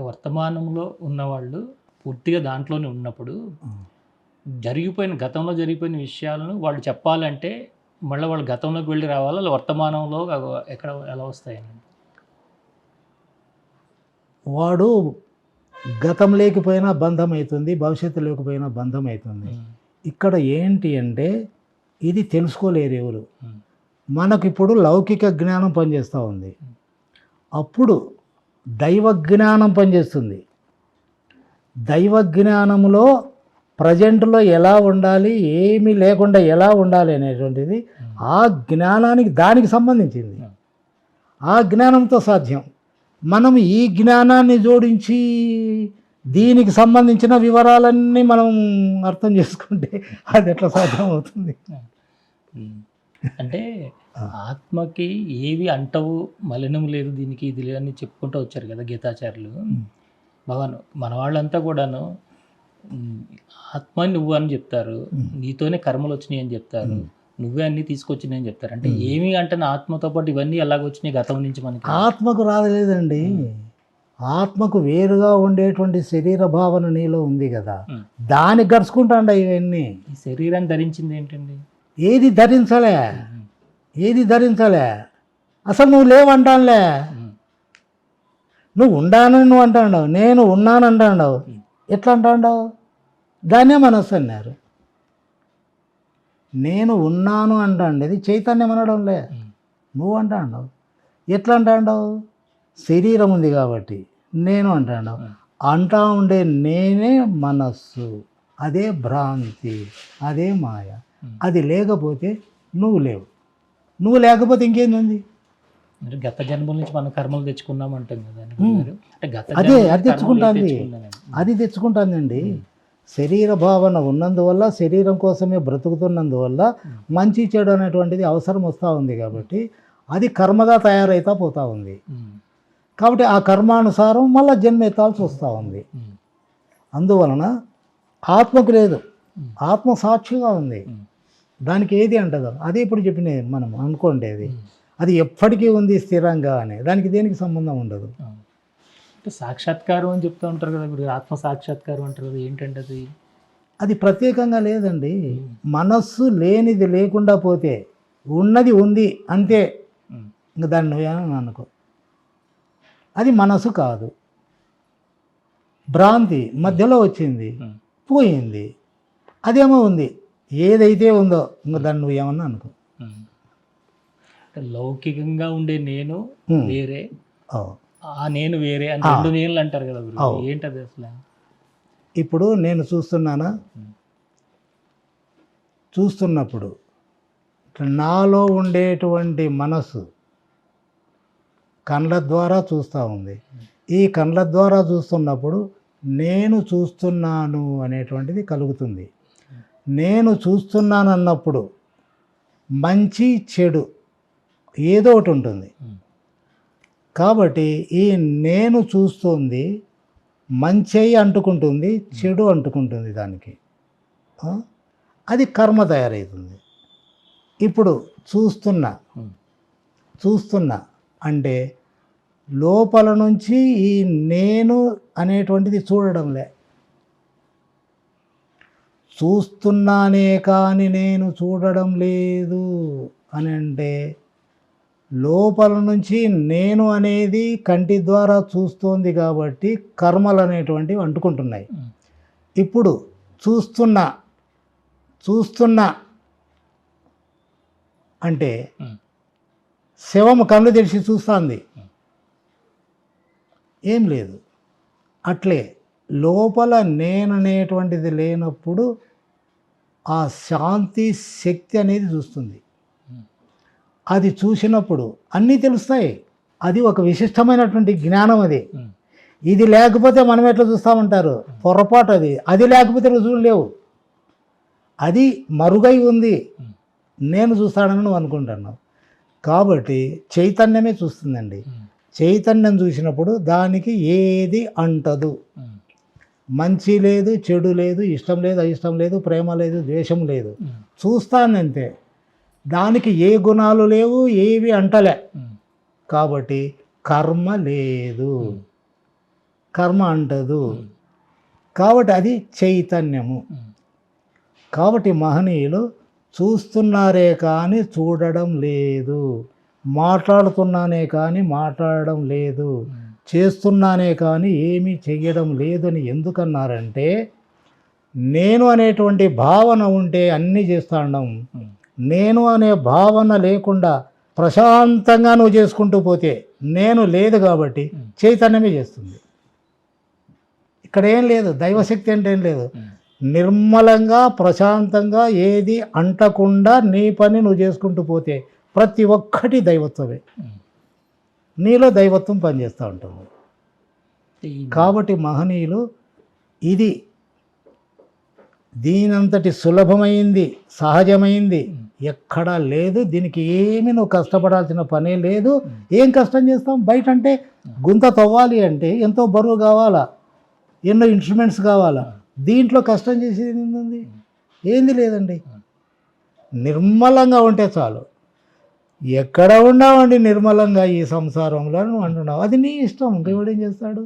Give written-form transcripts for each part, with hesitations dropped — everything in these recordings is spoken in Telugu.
వర్తమానంలో ఉన్నవాళ్ళు పూర్తిగా దాంట్లోనే ఉన్నప్పుడు గతంలో జరిగిపోయిన విషయాలను వాళ్ళు చెప్పాలంటే మళ్ళీ వాళ్ళు గతంలోకి వెళ్ళి రావాలా, వర్తమానంలో ఎక్కడ ఎలా వస్తాయని? వాడు గతం లేకపోయినా బంధం అవుతుంది, భవిష్యత్తు లేకపోయినా బంధం అవుతుంది. ఇక్కడ ఏంటి అంటే ఇది తెలుసుకోలేరు ఎవరు. మనకు ఇప్పుడు లౌకిక జ్ఞానం పనిచేస్తూ ఉంది, అప్పుడు దైవ జ్ఞానం పనిచేస్తుంది. దైవ జ్ఞానంలో ప్రజెంట్లో ఎలా ఉండాలి, ఏమీ లేకుండా ఎలా ఉండాలి అనేటువంటిది ఆ జ్ఞానానికి దానికి సంబంధించింది. ఆ జ్ఞానంతో సాధ్యం. మనం ఈ జ్ఞానాన్ని జోడించి దీనికి సంబంధించిన వివరాలన్నీ మనం అర్థం చేసుకుంటే అది ఎట్లా సాధ్యం అవుతుంది? అంటే ఆత్మకి ఏవి అంటవు, మలినం లేదు, దీనికి ఇది లేదని చెప్పుకుంటూ వచ్చారు కదా గీతాచార్యులు. భగవాన్ మన వాళ్ళంతా కూడాను ఆత్మ నువ్వు అని చెప్తారు, నీతోనే కర్మలు వచ్చినాయి అని చెప్తారు, నువ్వే అన్ని తీసుకొచ్చినాయి అని చెప్తారు. అంటే ఏమి అంటే ఆత్మతో పాటు ఇవన్నీ ఎలాగొచ్చినాయి గతం నుంచి మనకి? ఆత్మకు రాలేదండి. ఆత్మకు వేరుగా ఉండేటువంటి శరీర భావన నీలో ఉంది కదా, దానికి గడుచుకుంటాండ ఇవన్నీ. ఈ శరీరాన్ని ధరించింది ఏంటండి? ఏది ధరించలే, ఏది ధరించలే. అసలు నువ్వు లేవంటానులే, నువ్వు ఉండానని నువ్వు అంటాండవు, నేను ఉన్నాను అంటాండవు. ఎట్లా అంటాండవు? దాన్నే మనస్సు అన్నారు. నేను ఉన్నాను అంటాండేది చైతన్యం అనడంలే, నువ్వు అంటాండవు. ఎట్లా అంటాండవు? శరీరం ఉంది కాబట్టి నేను అంటాండవు. అంటా ఉండే నేనే మనస్సు, అదే భ్రాంతి, అదే మాయ. అది లేకపోతే నువ్వు లేవు, నువ్వు లేకపోతే ఇంకేంది? గత జన్మల నుంచి మనం కర్మలు తెచ్చుకున్నాం అంటాం కదా. అదే అది తెచ్చుకుంటుంది, అది తెచ్చుకుంటుందండి. శరీర భావన ఉన్నందువల్ల, శరీరం కోసమే బ్రతుకుతున్నందువల్ల మంచి చెడు అనేటువంటిది అవసరం వస్తూ ఉంది కాబట్టి అది కర్మగా తయారైతా పోతూ ఉంది. కాబట్టి ఆ కర్మానుసారం మళ్ళీ జన్మ ఎత్తాల్సి వస్తూ ఉంది. అందువలన ఆత్మకు లేదు, ఆత్మ సాక్షిగా ఉంది, దానికి ఏది అంటదో అదే ఇప్పుడు చెప్పినది మనం అనుకోండేది. అది ఎప్పటికీ ఉంది స్థిరంగా అని, దానికి దేనికి సంబంధం ఉండదు. అంటే సాక్షాత్కారం అని చెప్తూ ఉంటారు కదా, ఇప్పుడు ఆత్మ సాక్షాత్కారం అంటారు కదా, ఏంటంటే అది? అది ప్రత్యేకంగా లేదండి. మనస్సు లేనిది లేకుండా పోతే ఉన్నది ఉంది అంతే, ఇంకా దాన్ని నువ్వేమని అనుకో. అది మనసు కాదు, భ్రాంతి మధ్యలో వచ్చింది పోయింది, అదేమో ఉంది. ఏదైతే ఉందో ఇంకా దాన్ని నువ్వేమన్నా అనుకో. లౌకికంగా ఉండే నేను వేరే, ఆ నేను వేరే అని రెండు నేనులు అంటారు కదా, ఏంటది అసలు? ఇప్పుడు నేను చూస్తున్నానా, చూస్తున్నప్పుడు నాలో ఉండేటువంటి మనసు కళ్ళ ద్వారా చూస్తూ ఉంది. ఈ కళ్ళ ద్వారా చూస్తున్నప్పుడు నేను చూస్తున్నాను అనేటువంటిది కలుగుతుంది. నేను చూస్తున్నాను అన్నప్పుడు మంచి చెడు ఏదో ఒకటి ఉంటుంది. కాబట్టి ఈ నేను చూస్తుంది మంచి అంటుకుంటుంది, చెడు అంటుకుంటుంది దానికి, అది కర్మ తయారవుతుంది. ఇప్పుడు చూస్తున్నా అంటే లోపల నుంచి ఈ నేను అనేటువంటిది చూడడంలే. చూస్తున్నానే కానీ నేను చూడడం లేదు అని అంటే లోపల నుంచి నేను అనేది కంటి ద్వారా చూస్తోంది కాబట్టి కర్మలు అనేటువంటివి అంటుకుంటున్నాయి. ఇప్పుడు చూస్తున్నా అంటే శవము కళ్ళు తెరిచి చూస్తుంది, ఏం లేదు. అట్లే లోపల నేననేటువంటిది లేనప్పుడు ఆ శాంతి శక్తి అనేది చూస్తుంది. అది చూసినప్పుడు అన్నీ తెలుస్తాయి. అది ఒక విశిష్టమైనటువంటి జ్ఞానం. ఇది లేకపోతే మనం ఎట్లా చూస్తామంటారు? పొరపాటు. అది లేకపోతే నువ్వు చూడలేవు. అది మరుగై ఉంది, నేను చూస్తానని నువ్వు అనుకుంటున్నావు. కాబట్టి చైతన్యమే చూస్తుందండి. చైతన్యం చూసినప్పుడు దానికి ఏది అంటదు. మంచి లేదు, చెడు లేదు, ఇష్టం లేదు, అయిష్టం లేదు, ప్రేమ లేదు, ద్వేషం లేదు, చూస్తానంతే. దానికి ఏ గుణాలు లేవు, ఏవి అంటలే. కాబట్టి కర్మ లేదు. కర్మ అంటదు. కాబట్టి అది చైతన్యము. కాబట్టి మహనీయులు చూస్తున్నారే కానీ చూడడం లేదు, మాట్లాడుతున్నానే కానీ మాట్లాడడం లేదు, చేస్తున్నానే కానీ ఏమీ చెయ్యడం లేదని ఎందుకన్నారంటే, నేను అనేటువంటి భావన ఉంటే అన్నీ చేస్తా ఉండం. నేను అనే భావన లేకుండా ప్రశాంతంగా నువ్వు చేసుకుంటూ పోతే నేను లేదు కాబట్టి చైతన్యమే చేస్తుంది. ఇక్కడ ఏం లేదు, దైవశక్తి అంటే ఏం లేదు. నిర్మలంగా ప్రశాంతంగా ఏది అంటకుండా నీ పని నువ్వు చేసుకుంటూ పోతే ప్రతి ఒక్కటి దైవత్వమే. నీలో దైవత్వం పనిచేస్తూ ఉంటుంది. కాబట్టి మహనీయులు ఇది దీనంతటి సులభమైంది, సహజమైంది ఎక్కడా లేదు. దీనికి ఏమి నువ్వు కష్టపడాల్సిన పనే లేదు. ఏం కష్టం చేస్తాం? బయట అంటే గుంత తవ్వాలి అంటే ఎంతో బరువు కావాలా, ఎన్నో ఇన్స్ట్రుమెంట్స్ కావాలా. దీంట్లో కష్టం చేసేది ఏంది? ఏంది లేదండి. నిర్మలంగా ఉంటే చాలు. ఎక్కడ ఉన్నావండి నిర్మలంగా ఈ సంసారంలో నువ్వు అంటున్నావు, అది నీ ఇష్టం. ఇంకెవడేం చేస్తాడు?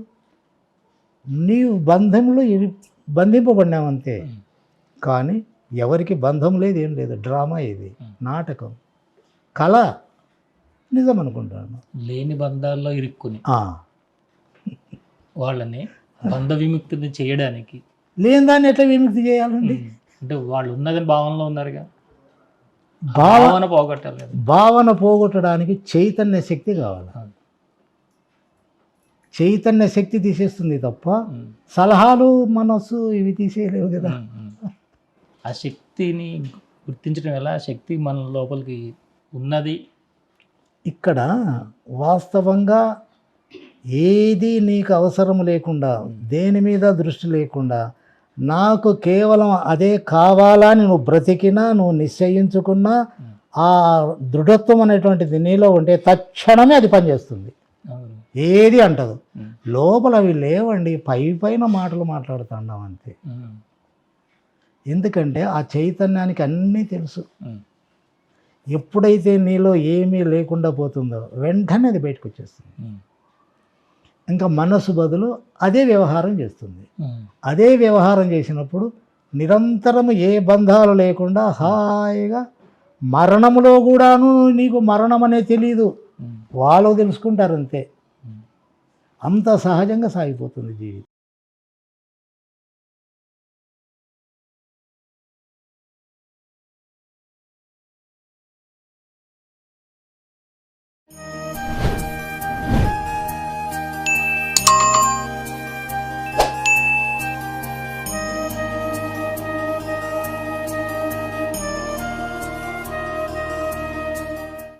నీవు బంధంలో బంధింపబడినావంతే. కానీ ఎవరికి బంధం లేదు, ఏం లేదు. డ్రామా ఇది, నాటకం, కళ, నిజం అనుకుంటాను. లేని బంధాల్లో ఇరుక్కుని వాళ్ళని బంధ విముక్తిని చేయడానికి లేని దాన్ని ఎట్లా విముక్తి చేయాలండి? అంటే వాళ్ళు ఉన్నదని భావనలో ఉన్నారుగా, భావన పోగొట్టాలి కదా. భావన పోగొట్టడానికి చైతన్య శక్తి కావాలి. చైతన్య శక్తి తీసేస్తుంది తప్ప సలహాలు, మనస్సు ఇవి తీసేయలేవు కదా. ఆ శక్తిని గుర్తించడం ఎలా? శక్తి మన లోపలికి ఉన్నది. ఇక్కడ వాస్తవంగా ఏది నీకు అవసరం లేకుండా, దేని మీద దృష్టి లేకుండా, నాకు కేవలం అదే కావాలని నువ్వు బ్రతికినా, నువ్వు నిశ్చయించుకున్నా, ఆ దృఢత్వం అనేటువంటిది నీలో ఉంటే తక్షణమే అది పనిచేస్తుంది. ఏది అంటదు. లోపల అవి లేవండి, పైన మాటలు మాట్లాడుతున్నాం అంతే. ఎందుకంటే ఆ చైతన్యానికి అన్నీ తెలుసు. ఎప్పుడైతే నీలో ఏమీ లేకుండా పోతుందో వెంటనే అది బయటకు వచ్చేస్తుంది. ఇంకా మనసు బదులు అదే వ్యవహారం చేస్తుంది. అదే వ్యవహారం చేసినప్పుడు నిరంతరం ఏ బంధాలు లేకుండా హాయిగా, మరణంలో కూడాను నీకు మరణం అనేది తెలియదు, వాళ్ళు తెలుసుకుంటారు అంతే. అంత సహజంగా సాగిపోతుంది జీవితం.